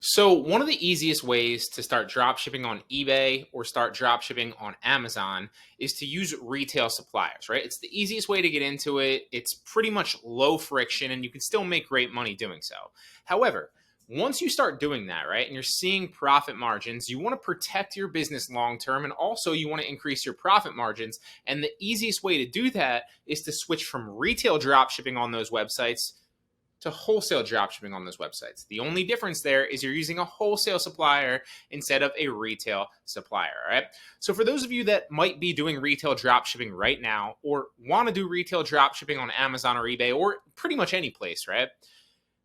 So, one of the easiest ways to start dropshipping on eBay or start dropshipping on Amazon is to use retail suppliers, right? It's the easiest way to get into it. It's pretty much low friction and you can still make great money doing so. However, once you start doing that, right, and you're seeing profit margins, you want to protect your business long term and also you want to increase your profit margins. And the easiest way to do that is to switch from retail dropshipping on those websites to wholesale dropshipping on those websites. The only difference there is you're using a wholesale supplier instead of a retail supplier, all right? So for those of you that might be doing retail dropshipping right now or want to do retail dropshipping on Amazon or eBay or pretty much any place, right?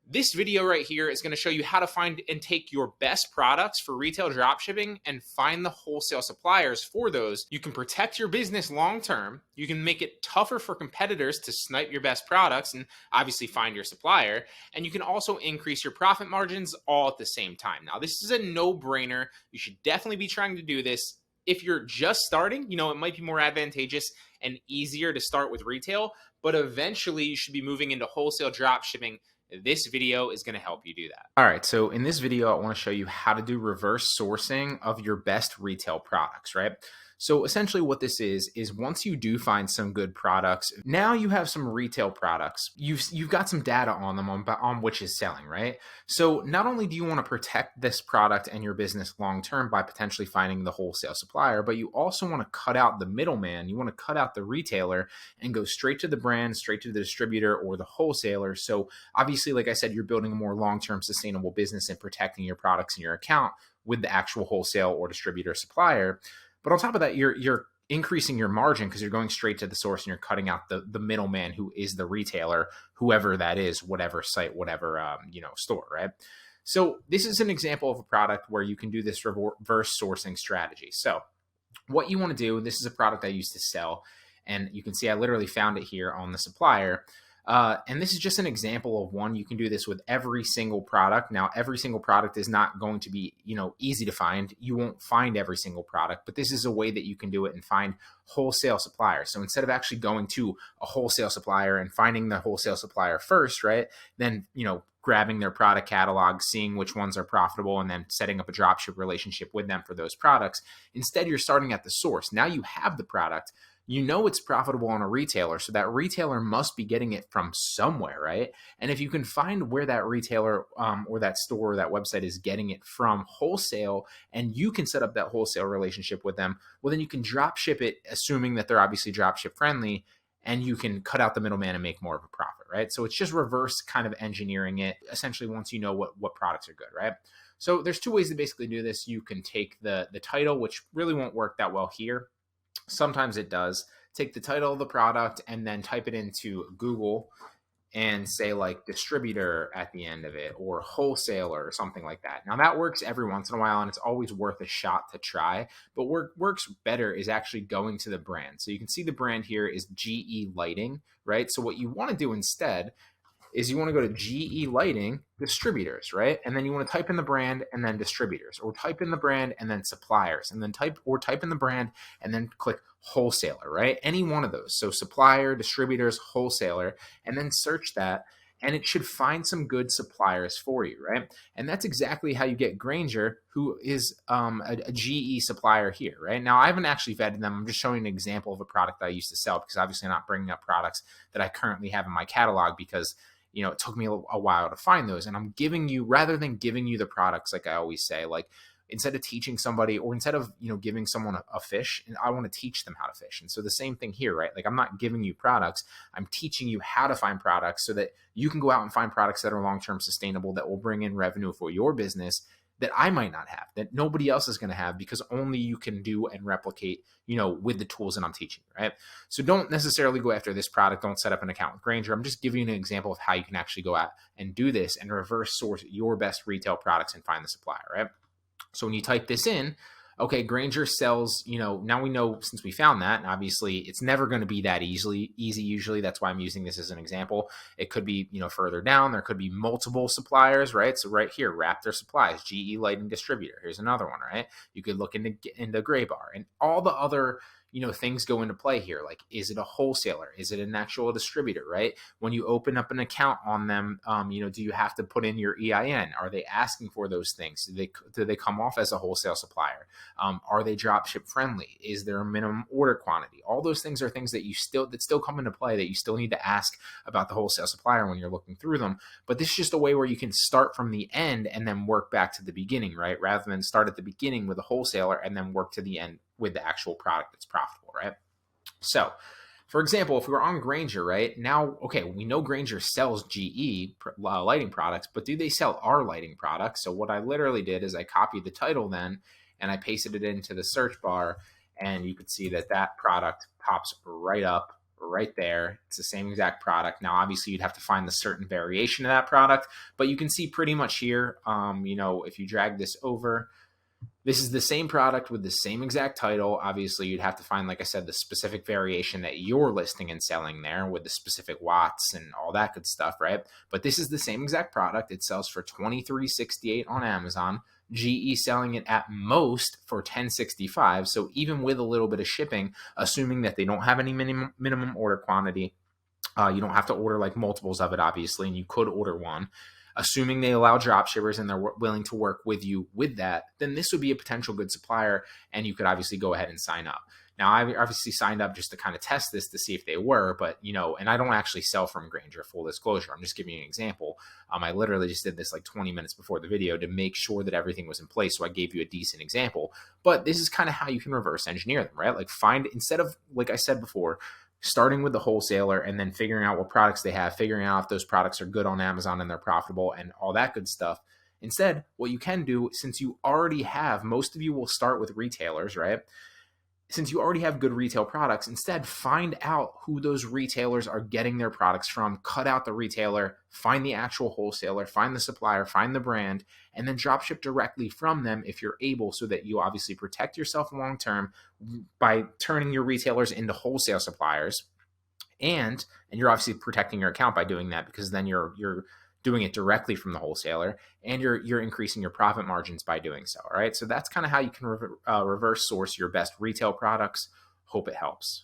This video right here is going to show you how to find and take your best products for retail dropshipping and find the wholesale suppliers for those. You can protect your business long term. You can make it tougher for competitors to snipe your best products and obviously find your supplier. And you can also increase your profit margins all at the same time. Now, this is a no-brainer. You should definitely be trying to do this. If you're just starting, it might be more advantageous and easier to start with retail, but eventually you should be moving into wholesale dropshipping. This video is going to help you do that. All right, so in this video, I want to show you how to do reverse sourcing of your best retail products, right? So essentially what this is once you do find some good products, now you have some retail products. You've got some data on them on which is selling, right? So not only do you want to protect this product and your business long-term by potentially finding the wholesale supplier, but you also want to cut out the middleman. You want to cut out the retailer and go straight to the brand, straight to the distributor or the wholesaler. So obviously, like I said, you're building a more long-term sustainable business and protecting your products in your account with the actual wholesale or distributor supplier. But on top of that, you're increasing your margin because you're going straight to the source and you're cutting out the middleman who is the retailer, whoever that is, whatever site, whatever store, right? So this is an example of a product where you can do this reverse sourcing strategy. So what you want to do, this is a product I used to sell, and you can see I literally found it here on the supplier. And this is just an example of one. You can do this with every single product. Now, every single product is not going to be, easy to find. You won't find every single product, but this is a way that you can do it and find wholesale suppliers. So instead of actually going to a wholesale supplier and finding the wholesale supplier first, right, then, grabbing their product catalog, seeing which ones are profitable, and then setting up a dropship relationship with them for those products. Instead, you're starting at the source. Now you have the product. It's profitable on a retailer, so that retailer must be getting it from somewhere, right? And if you can find where that retailer or that store or that website is getting it from wholesale, and you can set up that wholesale relationship with them, well, then you can drop ship it, assuming that they're obviously drop ship friendly, and you can cut out the middleman and make more of a profit, right? So it's just reverse kind of engineering it, essentially, once you know what products are good, right? So there's two ways to basically do this. You can take the title, which really won't work that well here. Sometimes it does. Take the title of the product and then type it into Google and say like distributor at the end of it or wholesaler or something like that. Now that works every once in a while and it's always worth a shot to try, but what works better is actually going to the brand. So you can see the brand here is GE Lighting, right? So what you want to do instead is you want to go to GE Lighting distributors, right? And then you want to type in the brand and then distributors, or type in the brand and then suppliers, and then type in the brand and then click wholesaler, right? Any one of those. So supplier, distributors, wholesaler, and then search that. And it should find some good suppliers for you, right? And that's exactly how you get Grainger, who is a GE supplier here, right? Now, I haven't actually vetted them. I'm just showing an example of a product that I used to sell because obviously I'm not bringing up products that I currently have in my catalog because it took me a while to find those. And I'm giving you, rather than giving you the products, like I always say, like instead of teaching somebody or instead of, giving someone a fish, and I want to teach them how to fish. And so the same thing here, right? Like I'm not giving you products. I'm teaching you how to find products so that you can go out and find products that are long-term sustainable, that will bring in revenue for your business that I might not have, that nobody else is going to have, because only you can do and replicate, with the tools that I'm teaching, right? So don't necessarily go after this product. Don't set up an account with Grainger. I'm just giving you an example of how you can actually go out and do this and reverse source your best retail products and find the supplier, right? So when you type this in, okay, Grainger sells, now we know, since we found that, and obviously it's never going to be that easy usually. That's why I'm using this as an example. It could be, further down, there could be multiple suppliers, right? So right here, Raptor Supplies, GE Lighting Distributor. Here's another one, right? You could look into Gray Bar and all the other, things go into play here. Like, is it a wholesaler? Is it an actual distributor, right? When you open up an account on them, do you have to put in your EIN? Are they asking for those things? Do they come off as a wholesale supplier? Are they dropship friendly? Is there a minimum order quantity? All those things are things that still come into play that you still need to ask about the wholesale supplier when you're looking through them. But this is just a way where you can start from the end and then work back to the beginning, right? Rather than start at the beginning with a wholesaler and then work to the end with the actual product that's profitable, right? So, for example, if we were on Grainger, right now, okay, we know Grainger sells GE lighting products, but do they sell our lighting products? So what I literally did is I copied the title then and I pasted it into the search bar, and you could see that product pops right up right there. It's the same exact product. Now, obviously, you'd have to find the certain variation of that product, but you can see pretty much here, if you drag this over, this is the same product with the same exact title. Obviously, you'd have to find, like I said, the specific variation that you're listing and selling there with the specific watts and all that good stuff, right? But this is the same exact product. It sells for $23.68 on Amazon. GE selling it at most for $10.65. So even with a little bit of shipping, assuming that they don't have any minimum order quantity, you don't have to order like multiples of it, obviously, and you could order one. Assuming they allow drop shippers and they're willing to work with you with that, then this would be a potential good supplier, and you could obviously go ahead and sign up. Now, I obviously signed up just to kind of test this to see if they were, but, and I don't actually sell from Grainger, full disclosure. I'm just giving you an example. I literally just did this like 20 minutes before the video to make sure that everything was in place, so I gave you a decent example. But this is kind of how you can reverse engineer them, right? Like instead of, like I said before, starting with the wholesaler and then figuring out what products they have, figuring out if those products are good on Amazon and they're profitable and all that good stuff. Instead, what you can do, since you already have, most of you will start with retailers, right? Since you already have good retail products, instead find out who those retailers are getting their products from, cut out the retailer, find the actual wholesaler, find the supplier, find the brand, and then drop ship directly from them if you're able, so that you obviously protect yourself long term by turning your retailers into wholesale suppliers. And you're obviously protecting your account by doing that, because then you're doing it directly from the wholesaler, and you're increasing your profit margins by doing so. All right. So that's kind of how you can reverse source your best retail products. Hope it helps.